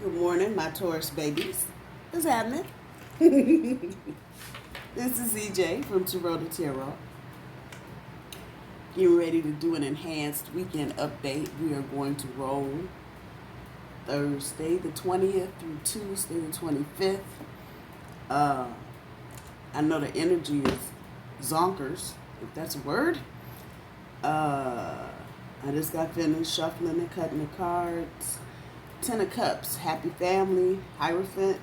Good morning, my Taurus babies. What's happening? This is EJ from Taurota Tarot. Getting ready to do an enhanced weekend update. We are going to roll Thursday the 20th through Tuesday the 25th. I know the energy is zonkers, if that's a word. I just got finished shuffling and cutting the cards. 10 of Cups, Happy Family, Hierophant,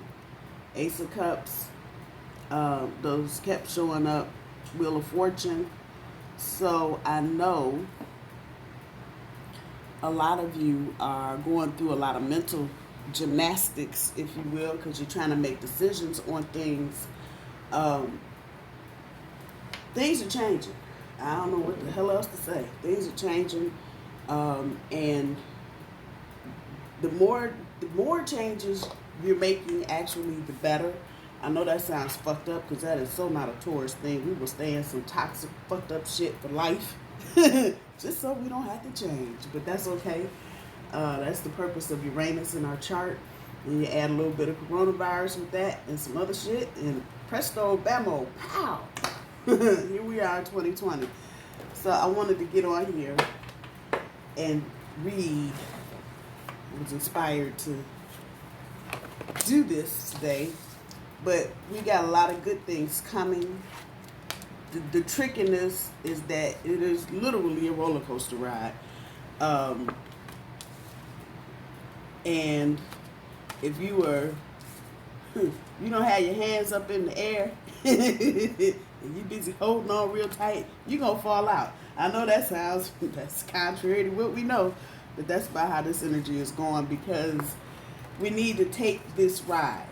Ace of Cups. Those kept showing up. Wheel of Fortune. So I know a lot of you are going through a lot of mental gymnastics, if you will, because you're trying to make decisions on things. Things are changing. I don't know what the hell else to say. Things are changing, and the more changes you're making, actually, the better. I know that sounds fucked up because that is so not a Taurus thing. We will stay in some toxic, fucked up shit for life, just so we don't have to change. But that's okay. That's the purpose of Uranus in our chart. And you add a little bit of coronavirus with that and some other shit, and presto, bammo, pow. Here we are in 2020. So I wanted to get on here and read. I was inspired to do this today, but we got a lot of good things coming. The trickiness is that it is literally a roller coaster ride. And if you were, you don't have your hands up in the air and you busy holding on real tight, you're going to fall out. I know that's contrary to what we know, but that's about how this energy is going, because we need to take this ride.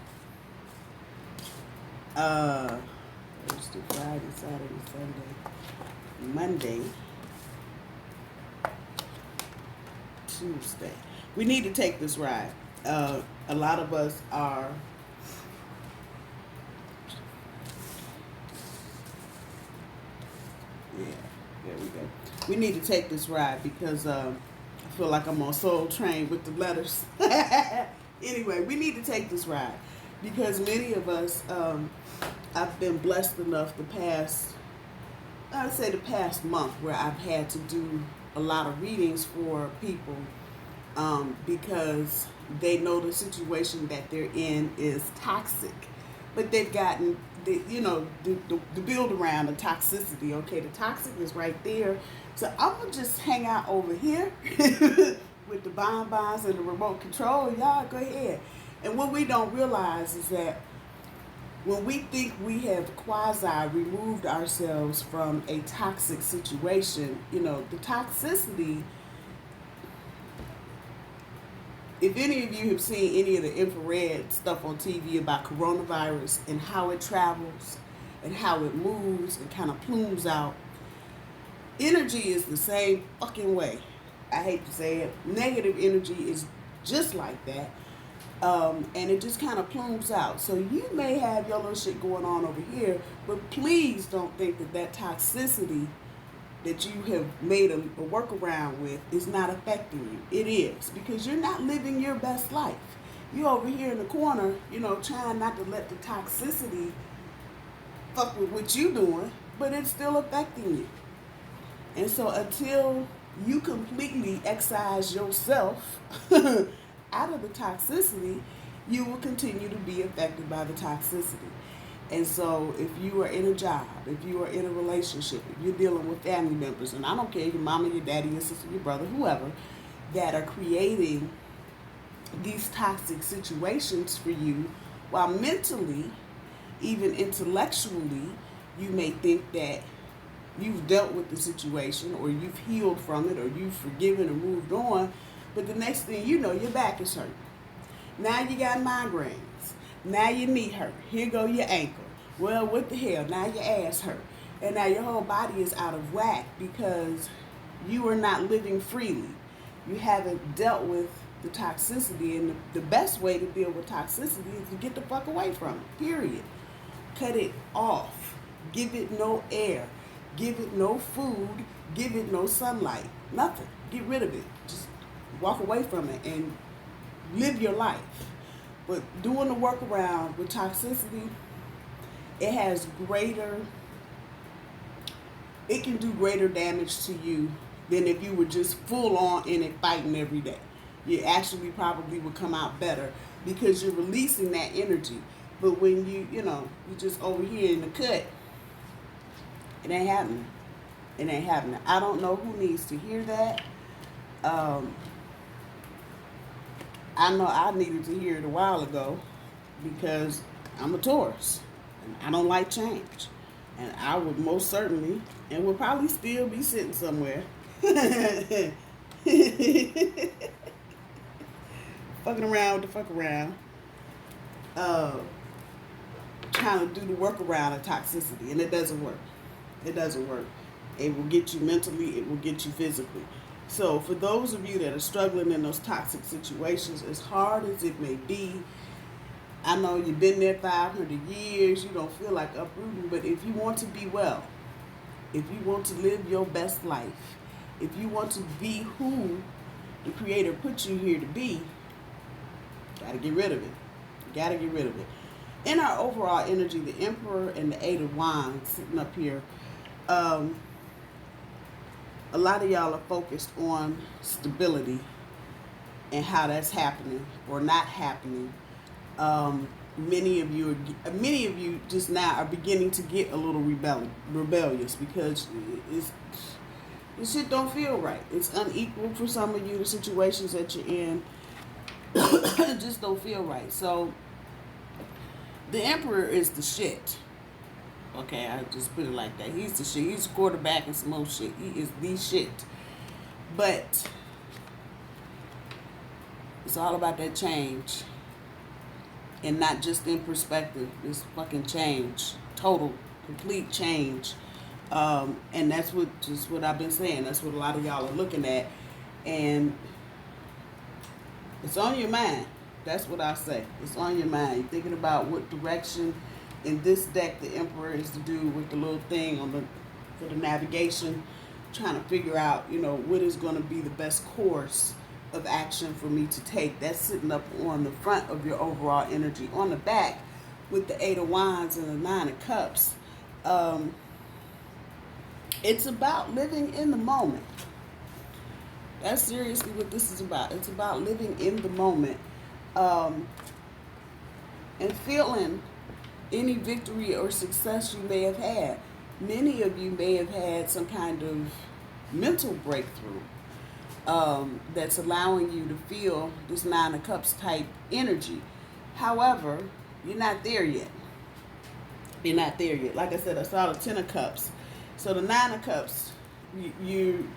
Thursday, Friday, Saturday, Sunday, Monday, Tuesday. We need to take this ride. A lot of us are there we go. We need to take this ride because I feel like I'm on Soul Train with the letters. Anyway, we need to take this ride because many of us, I've been blessed enough the past month where I've had to do a lot of readings for people because they know the situation that they're in is toxic. But they've gotten, the build around the toxicity. Okay, the toxic is right there. So I'm going to just hang out over here with the bonbons and the remote control. Y'all go ahead. And what we don't realize is that when we think we have quasi-removed ourselves from a toxic situation, the toxicity, if any of you have seen any of the infrared stuff on TV about coronavirus and how it travels and how it moves and kind of plumes out, energy is the same fucking way. I hate to say it. Negative energy is just like that. And it just kind of plumes out. So you may have your little shit going on over here, but please don't think that toxicity that you have made a workaround with is not affecting you. It is, because you're not living your best life. You over here in the corner, trying not to let the toxicity fuck with what you doing, but it's still affecting you. And so until you completely excise yourself out of the toxicity, you will continue to be affected by the toxicity. And so if you are in a job, if you are in a relationship, if you're dealing with family members, and I don't care, your mama, your daddy, your sister, your brother, whoever, that are creating these toxic situations for you, while mentally, even intellectually, you may think that you've dealt with the situation or you've healed from it or you've forgiven or moved on, but the next thing you know, your back is hurting. Now you got migraines. Now your knee hurt. Here go your ankle. Well, what the hell? Now your ass hurt. And now your whole body is out of whack because you are not living freely. You haven't dealt with the toxicity. And the best way to deal with toxicity is to get the fuck away from it. Period. Cut it off. Give it no air. Give it no food. Give it no sunlight. Nothing. Get rid of it. Just walk away from it and live your life. But doing the workaround with toxicity, it has it can do greater damage to you than if you were just full on in it fighting every day. You actually probably would come out better because you're releasing that energy. But when you just over here in the cut, it ain't happening. It ain't happening. I don't know who needs to hear that. I know I needed to hear it a while ago because I'm a Taurus and I don't like change. And I would most certainly, and would probably still be sitting somewhere fucking around with the fuck around, trying to do the workaround of toxicity, and it doesn't work. It doesn't work. It will get you mentally, it will get you physically. So for those of you that are struggling in those toxic situations, as hard as it may be, I know you've been there 500 years, you don't feel like uprooting, but if you want to be well, if you want to live your best life, if you want to be who the Creator put you here to be, you gotta get rid of it. You gotta get rid of it. In our overall energy, the Emperor and the Eight of Wands sitting up here, a lot of y'all are focused on stability and how that's happening or not happening. Many of you just now are beginning to get a little rebellious because this shit don't feel right. It's unequal for some of you. The situations that you're in just don't feel right. So the Emperor is the shit. Okay, I just put it like that. He's the shit. He's a quarterback and some more shit. He is the shit. But it's all about that change. And not just in perspective. It's fucking change. Total, complete change. And that's what I've been saying. That's what a lot of y'all are looking at. And it's on your mind. That's what I say. It's on your mind. You're thinking about what direction in this deck the Emperor is to do with the little thing for the navigation, trying to figure out, what is going to be the best course of action for me to take. That's sitting up on the front of your overall energy. On the back, with the Eight of Wands and the Nine of Cups, it's about living in the moment. That's seriously what this is about. It's about living in the moment, and feeling any victory or success you may have had. Many of you may have had some kind of mental breakthrough that's allowing you to feel this Nine of Cups type energy. However, you're not there yet. You're not there yet. Like I said, I saw the Ten of Cups. So the Nine of Cups, you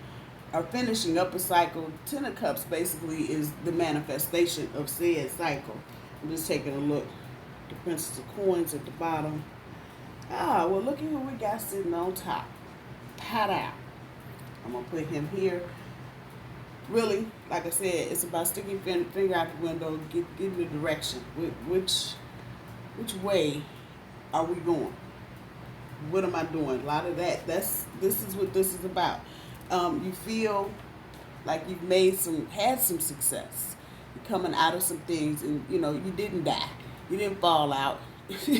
are finishing up a cycle. Ten of Cups basically is the manifestation of said cycle. I'm just taking a look. The Princess of Coins at the bottom. Well, look at who we got sitting on top. Pat out. I'm going to put him here. Really, like I said, it's about sticking your finger out the window, getting the direction. Which way are we going? What am I doing? A lot of that. This is what this is about. You feel like you've had some success. You're coming out of some things, and you didn't die. You didn't fall out. You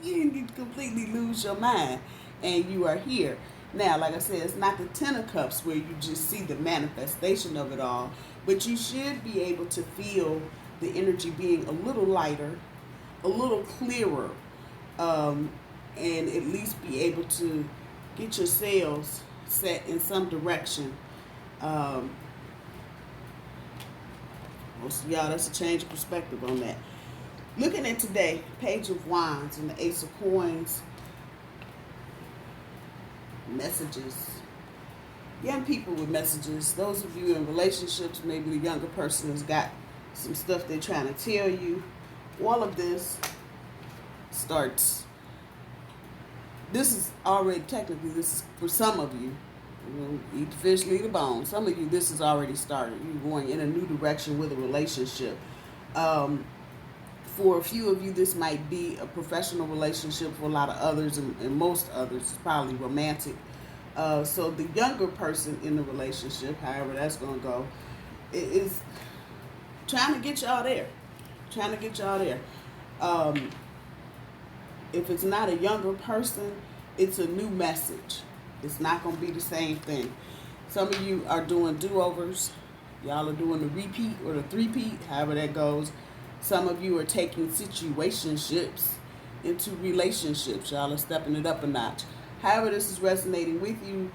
didn't completely lose your mind, and you are here. Now, like I said, it's not the Ten of Cups where you just see the manifestation of it all, but you should be able to feel the energy being a little lighter, a little clearer, and at least be able to get your sails set in some direction. Most of y'all, that's a change of perspective on that. Looking at today, Page of Wands and the Ace of Coins, messages. Young people with messages. Those of you in relationships, maybe the younger person has got some stuff they're trying to tell you. All of this starts. This is already, technically, this is for some of you. Eat the fish, leave the bone. Some of you, this has already started. You're going in a new direction with a relationship. For a few of you, this might be a professional relationship. For a lot of others, and most others, it's probably romantic. So the younger person in the relationship, however that's going to go, is trying to get y'all there. Trying to get y'all there. If it's not a younger person, it's a new message. It's not going to be the same thing. Some of you are doing do-overs. Y'all are doing the repeat or the three-peat, however that goes. Some of you are taking situationships into relationships. Y'all are stepping it up a notch. However this is resonating with you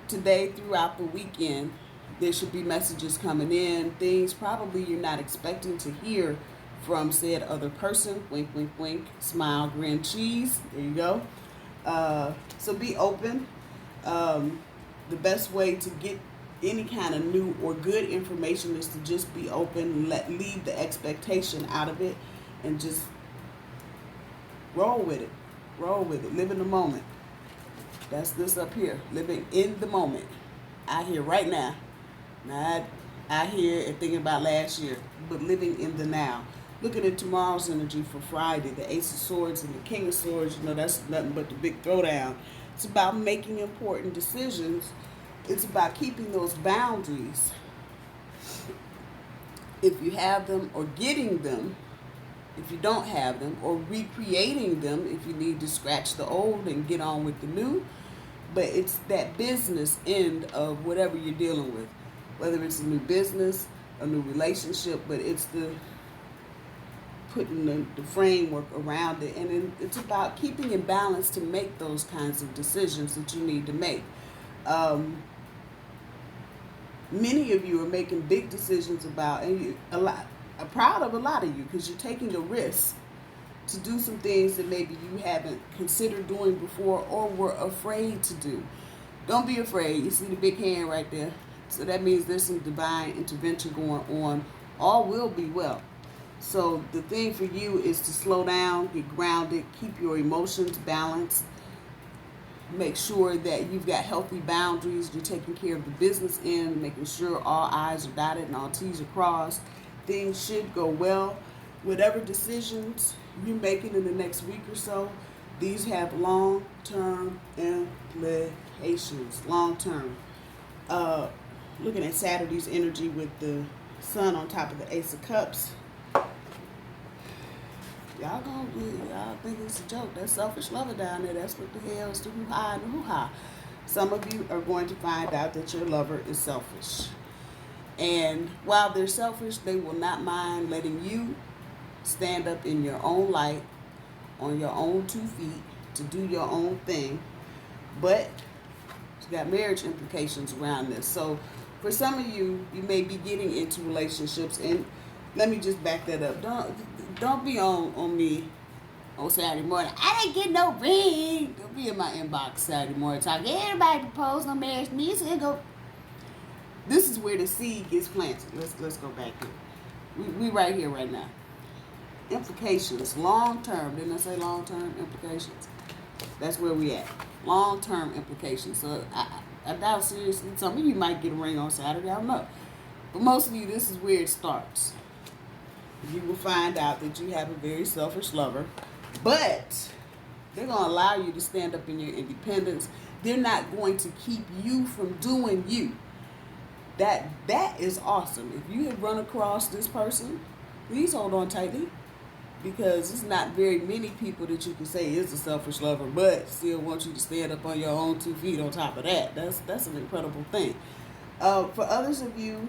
today throughout the weekend, there should be messages coming in, things probably you're not expecting to hear from said other person. Wink, wink, wink. Smile, grin, cheese. There you go. So be open. The best way to get any kind of new or good information is to just be open, leave the expectation out of it, and just roll with it. Roll with it. Live in the moment. That's this up here. Living in the moment. Out here right now. Not out here and thinking about last year, but living in the now. Looking at tomorrow's energy for Friday, the Ace of Swords and the King of Swords, that's nothing but the big throwdown. It's about making important decisions. It's about keeping those boundaries. If you have them, or getting them, if you don't have them, or recreating them if you need to scratch the old and get on with the new. But it's that business end of whatever you're dealing with. Whether it's a new business, a new relationship, but it's the putting the framework around it. And then it's about keeping in balance to make those kinds of decisions that you need to make. Many of you are making big decisions about, and I'm proud of a lot of you, because you're taking a risk to do some things that maybe you haven't considered doing before or were afraid to do. Don't be afraid. You see the big hand right there? So that means there's some divine intervention going on. All will be well. So the thing for you is to slow down, get grounded, keep your emotions balanced, make sure that you've got healthy boundaries, you're taking care of the business end, making sure all I's are dotted and all T's are crossed. Things should go well. Whatever decisions you're making in the next week or so, these have long-term implications. Long-term. Looking at Saturday's energy with the sun on top of the Ace of Cups. Y'all think it's a joke. That selfish lover down there, that's what the hell is the hoo-ha and the hoo-ha. Some of you are going to find out that your lover is selfish. And while they're selfish, they will not mind letting you stand up in your own light, on your own 2 feet, to do your own thing. But it's got marriage implications around this. So for some of you, you may be getting into relationships, and let me just back that up. Don't be on me on Saturday morning. I didn't get no ring. Don't be in my inbox Saturday morning talking. Everybody proposed on marriage to me. So go. This is where the seed gets planted. Let's go back here. We right here right now. Implications, long term. Didn't I say long term implications? That's where we at. Long term implications. So I doubt seriously. Some of you might get a ring on Saturday. I don't know. But most of you, this is where it starts. You will find out that you have a very selfish lover, but they're going to allow you to stand up in your independence. They're not going to keep you from doing you. That is awesome. If you have run across this person, please hold on tightly, because it's not very many people that you can say is a selfish lover, but still want you to stand up on your own 2 feet on top of that. That's an incredible thing. For others of you,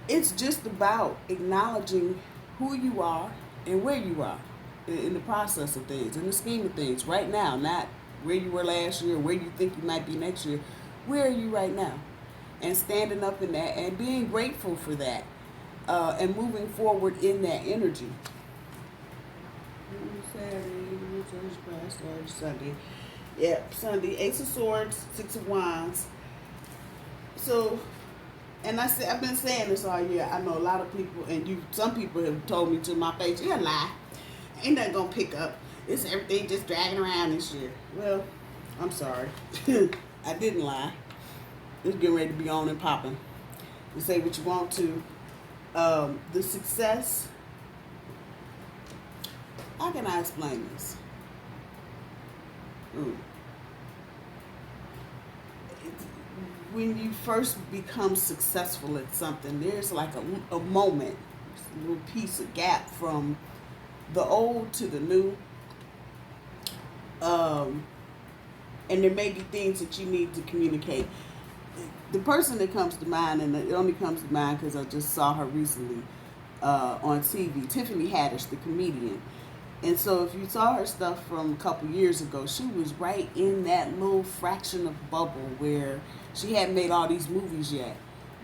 it's just about acknowledging who you are and where you are in the process of things, in the scheme of things, right now, not where you were last year, where you think you might be next year. Where are you right now? And standing up in that and being grateful for that, and moving forward in that energy. Sunday. Yep, Sunday. Ace of Swords, 6 of Wands. So, and I've been saying this all year. I know a lot of people, and some people have told me to my face, "You're a lie. Ain't nothing gonna pick up. It's everything just dragging around this year." Well, I'm sorry. I didn't lie. It's getting ready to be on and popping. You say what you want to. The success. How can I explain this? when you first become successful at something, there's like a moment, a little piece of gap from the old to the new. And there may be things that you need to communicate. The person that comes to mind, and it only comes to mind because I just saw her recently on TV, Tiffany Haddish, the comedian. And so if you saw her stuff from a couple years ago, she was right in that little fraction of bubble where she hadn't made all these movies yet.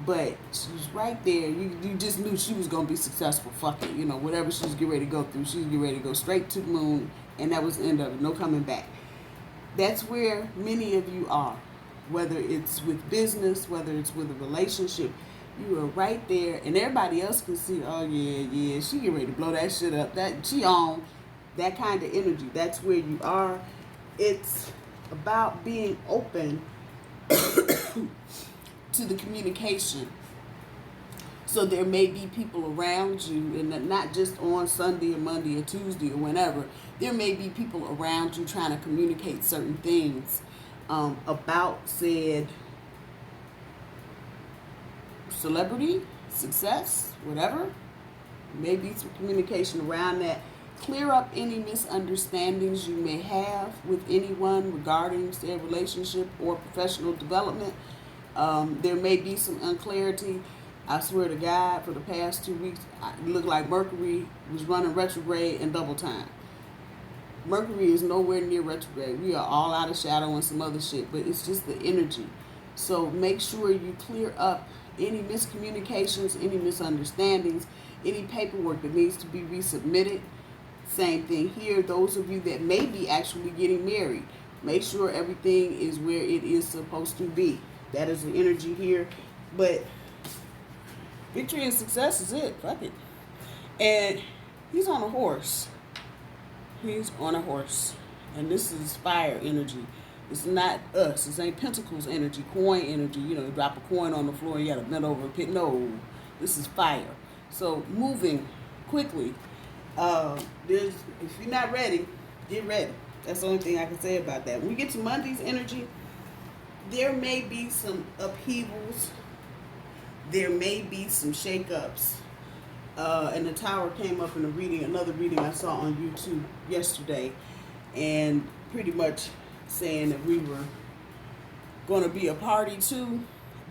But she was right there. You just knew she was going to be successful. Fuck it. You know, whatever she was getting ready to go through, she was getting ready to go straight to the moon. And that was the end of it. No coming back. That's where many of you are. Whether it's with business, whether it's with a relationship, you are right there. And everybody else can see, oh, yeah, she getting ready to blow that shit up. That she on that kind of energy. That's where you are. It's about being open to the communication. So there may be people around you, and not just on Sunday or Monday or Tuesday or whenever. There may be people around you trying to communicate certain things about said celebrity, success, whatever. Maybe some communication around that. Clear up any misunderstandings you may have with anyone regarding their relationship or professional development. There may be some unclarity. I swear to God, for the past 2 weeks, it looked like Mercury was running retrograde and double time. Mercury is nowhere near retrograde. We are all out of shadow and some other shit, but it's just the energy. So make sure you clear up any miscommunications, any misunderstandings, any paperwork that needs to be resubmitted. Same thing here. Those of you that may be actually getting married, make sure everything is where it is supposed to be. That is the energy here. But victory and success is it. Fuck it. And he's on a horse. He's on a horse. And this is fire energy. It's not us. This ain't Pentacles energy, coin energy. You know, you drop a coin on the floor, you got to bend over and pick. No, this is fire. So moving quickly. If you're not ready, get ready. That's the only thing I can say about that. When we get to Monday's energy, there may be some upheavals. There may be some shakeups. And the Tower came up in a reading, another reading I saw on YouTube yesterday, and pretty much saying that we were going to be a party too,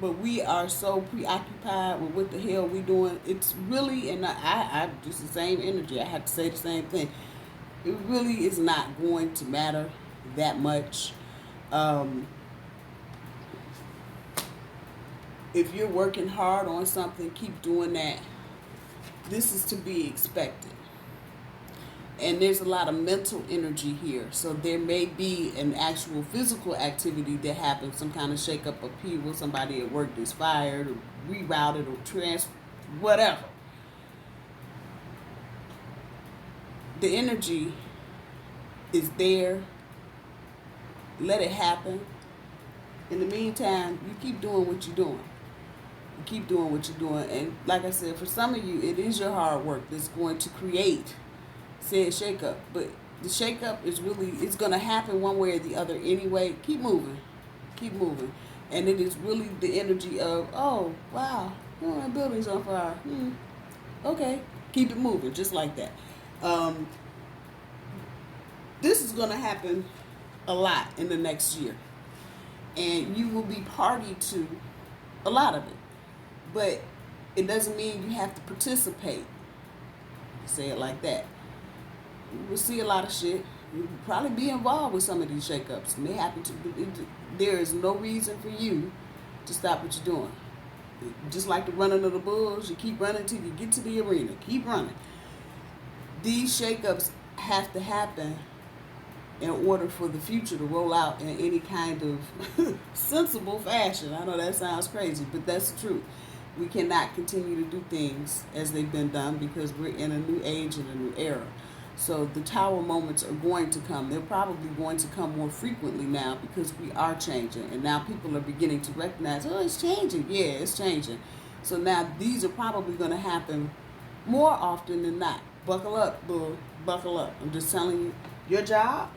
but we are so preoccupied with what the hell we doing. It's really, and I just the same energy. I have to say the same thing. It really is not going to matter that much. If you're working hard on something, keep doing that. This is to be expected. And there's a lot of mental energy here. So there may be an actual physical activity that happens, some kind of shake-up, upheaval, somebody at work is fired, or rerouted, or whatever. The energy is there. Let it happen. In the meantime, you keep doing what you're doing. You keep doing what you're doing. And like I said, for some of you, it is your hard work that's going to create said shakeup. But the shakeup is really, it's going to happen one way or the other anyway. Keep moving. Keep moving. And it is really the energy of, oh, wow, my building's on fire. Okay. Keep it moving, just like that. This is going to happen a lot in the next year. And you will be party to a lot of it. But it doesn't mean you have to participate. Say it like that. You will see a lot of shit. You'll probably be involved with some of these shakeups. And they happen to. There is no reason for you to stop what you're doing. Just like the running of the bulls, you keep running till you get to the arena. Keep running. These shakeups have to happen in order for the future to roll out in any kind of sensible fashion. I know that sounds crazy, but that's the truth. We cannot continue to do things as they've been done because we're in a new age and a new era. So the Tower moments are going to come. They're probably going to come more frequently now because we are changing. And now people are beginning to recognize, oh, it's changing. Yeah, it's changing. So now these are probably going to happen more often than not. Buckle up, boo. Buckle up. I'm just telling you, your job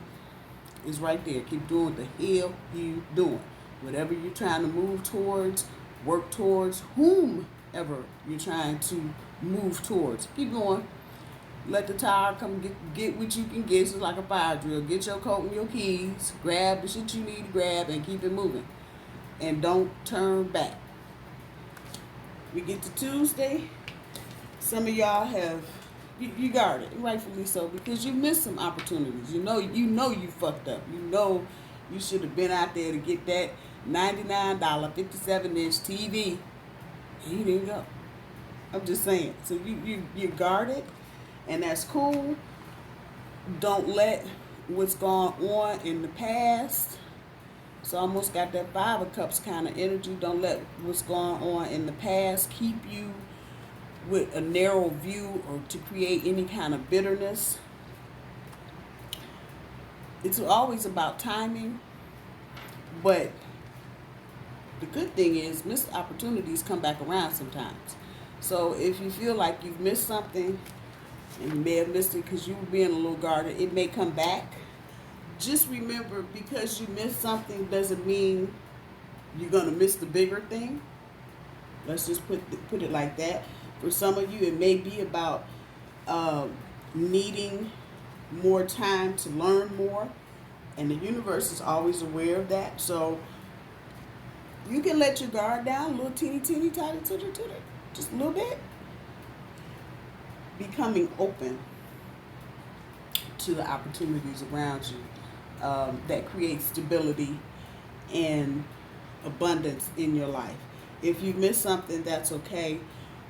is right there. Keep doing what the hell you doing. Whatever you're trying to move towards, work towards, whomever you're trying to move towards. Keep going. Let the tower come get what you can get. It's like a fire drill. Get your coat and your keys. Grab the shit you need to grab and keep it moving. And don't turn back. We get to Tuesday. Some of y'all have, you guarded, rightfully so, because you missed some opportunities. You know you fucked up. You know you should have been out there to get that $99 57-inch TV. And you didn't go. I'm just saying. So you guarded. And that's cool. Don't let what's gone on in the past. It's almost got that 5 of Cups kind of energy. Don't let what's going on in the past keep you with a narrow view or to create any kind of bitterness. It's always about timing. But the good thing is missed opportunities come back around sometimes. So if you feel like you've missed something, and you may have missed it because you were being a little guarded, it may come back. Just remember, because you missed something doesn't mean you're going to miss the bigger thing. Let's just put it like that. For some of you, it may be about needing more time to learn more. And the universe is always aware of that. So you can let your guard down a little teeny, tiny, just a little bit. Becoming open to the opportunities around you that create stability and abundance in your life. If you miss something, that's okay.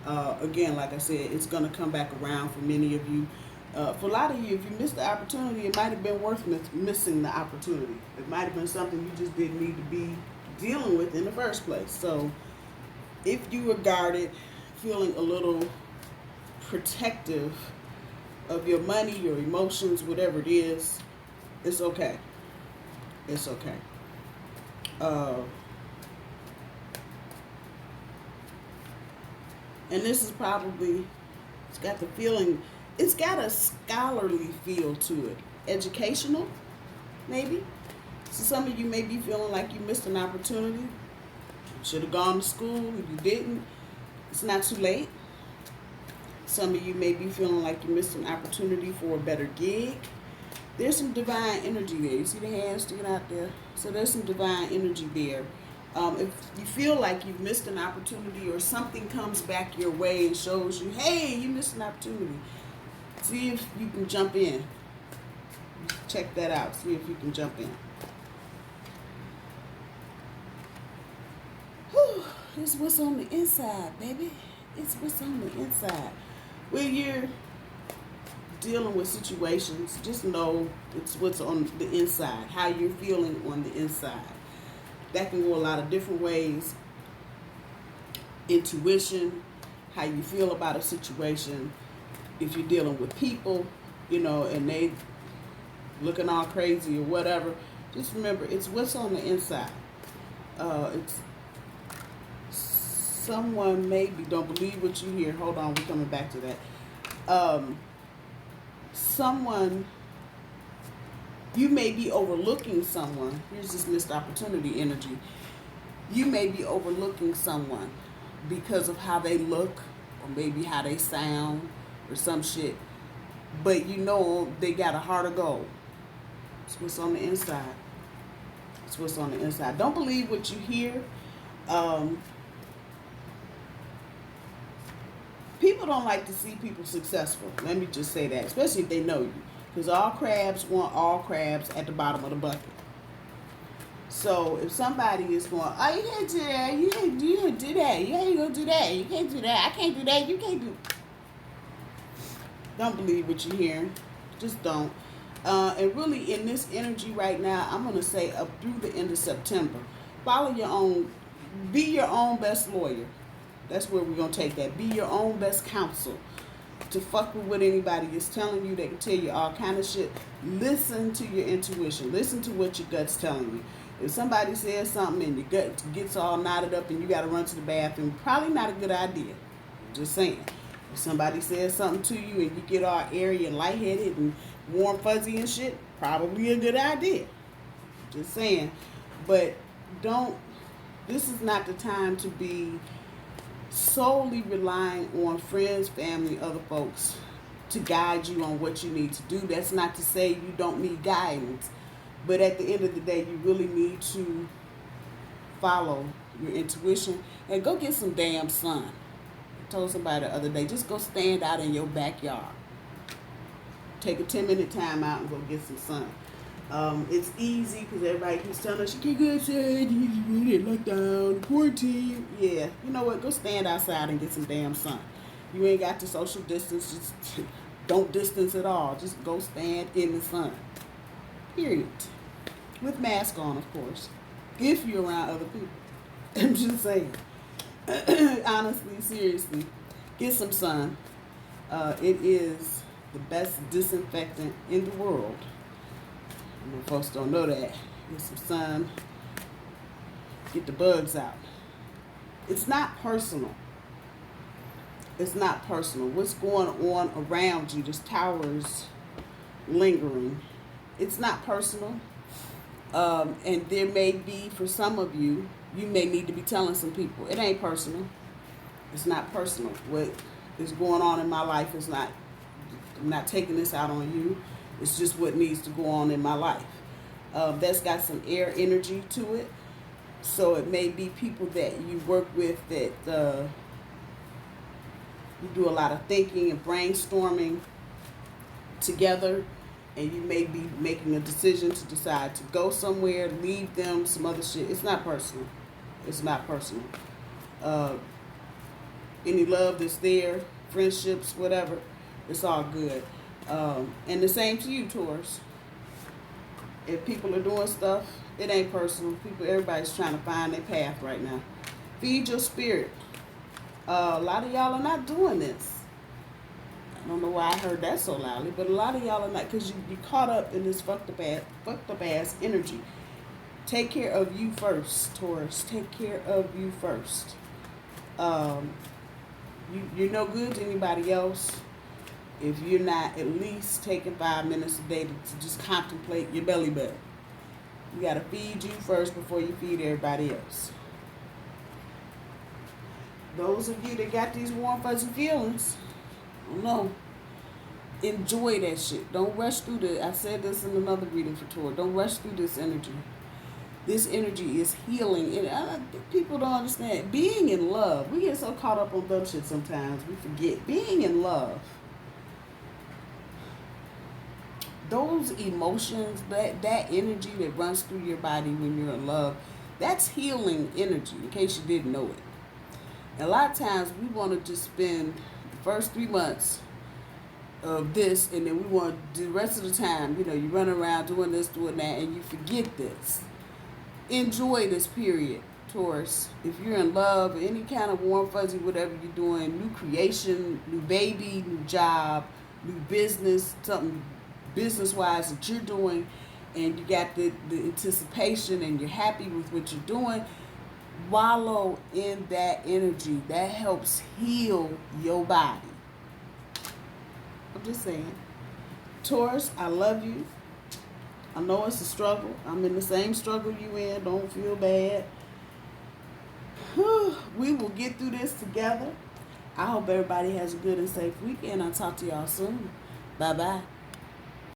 Again, like I said, it's going to come back around for many of you. For a lot of you, if you missed the opportunity, it might have been worth missing the opportunity. It might have been something you just didn't need to be dealing with in the first place. So if you were guarded, feeling a little protective of your money, your emotions, whatever it is, it's okay. It's okay. And this is probably, it's got the feeling, it's got a scholarly feel to it. Educational, maybe. So some of you may be feeling like you missed an opportunity. Should have gone to school. If you didn't, it's not too late. Some of you may be feeling like you missed an opportunity for a better gig. There's some divine energy there. You see the hands sticking out there? So there's some divine energy there. If you feel like you've missed an opportunity or something comes back your way and shows you, hey, you missed an opportunity, see if you can jump in. Check that out. See if you can jump in. Whew. It's what's on the inside, baby. It's what's on the inside. When you're dealing with situations, just know it's what's on the inside, how you're feeling on the inside. That can go a lot of different ways. Intuition, how you feel about a situation. If you're dealing with people, and they looking all crazy or whatever, just remember it's what's on the inside. It's someone maybe don't believe what you hear. Hold on, we're coming back to that. Someone, you may be overlooking someone. Here's this missed opportunity energy. You may be overlooking someone because of how they look or maybe how they sound or some shit. But they got a heart of gold. It's what's on the inside. It's what's on the inside. Don't believe what you hear. People don't like to see people successful. Let me just say that, especially if they know you. Because all crabs want all crabs at the bottom of the bucket. So if somebody is going, oh, you can't do that, you can't do that, you ain't gonna do that, you can't do that, I can't do that, you can't do. Don't believe what you're hearing. Just don't. And really, in this energy right now, I'm gonna say up through the end of September, follow your own, be your own best lawyer. That's where we're going to take that. Be your own best counsel. To fuck with what anybody is telling you. They can tell you all kind of shit. Listen to your intuition. Listen to what your gut's telling you. If somebody says something and your gut gets all knotted up and you got to run to the bathroom, probably not a good idea. Just saying. If somebody says something to you and you get all airy and lightheaded and warm fuzzy and shit, probably a good idea. Just saying. But This is not the time to be solely relying on friends, family, other folks to guide you on what you need to do. That's not to say you don't need guidance, but at the end of the day, you really need to follow your intuition and go get some damn sun. I told somebody the other day, just go stand out in your backyard. Take a 10-minute time out and go get some sun. It's easy because everybody keeps telling us you can't go outside, you locked down, quarantine. Yeah, you know what? Go stand outside and get some damn sun. You ain't got to social distance. Just don't distance at all. Just go stand in the sun. Period. With mask on, of course. If you're around other people. I'm just saying. Honestly, seriously, get some sun. It is the best disinfectant in the world. Folks don't know that. Get some sun. Get the bugs out. It's not personal. It's not personal. What's going on around you, this tower's lingering. It's not personal. And there may be, for some of you, you may need to be telling some people, it ain't personal. It's not personal. What is going on in my life is not, I'm not taking this out on you. It's just what needs to go on in my life. That's got some air energy to it. So it may be people that you work with that you do a lot of thinking and brainstorming together. And you may be making a decision to decide to go somewhere, leave them, some other shit. It's not personal. It's not personal. Any love that's there, friendships, whatever, it's all good. And the same to you, Taurus. If people are doing stuff, it ain't personal. Everybody's trying to find their path right now. Feed your spirit. A lot of y'all are not doing this. I don't know why I heard that so loudly, but a lot of y'all are not, because you're caught up in this fucked up ass energy. Take care of you first, Taurus. Take care of you first. You're no good to anybody else if you're not at least taking 5 minutes a day to just contemplate your belly button. You got to feed you first before you feed everybody else. Those of you that got these warm, fuzzy feelings, no, enjoy that shit. Don't rush through I said this in another reading for Taurus. Don't rush through this energy. This energy is healing. And people don't understand. Being in love, we get so caught up on dumb shit sometimes. We forget. Being in love, those emotions, that energy that runs through your body when you're in love, that's healing energy, in case you didn't know it. And a lot of times we want to just spend first 3 months of this, and then we want to do the rest of the time, you run around doing this, doing that, and you forget this. Enjoy this period, Taurus. If you're in love, any kind of warm, fuzzy, whatever you're doing, new creation, new baby, new job, new business, something business-wise that you're doing, and you got the anticipation and you're happy with what you're doing, wallow in that energy. That helps heal your body. I'm just saying. Taurus, I love you. I know it's a struggle. I'm in the same struggle you in. Don't feel bad. We will get through this together. I hope everybody has a good and safe weekend. I'll talk to y'all soon. Bye-bye.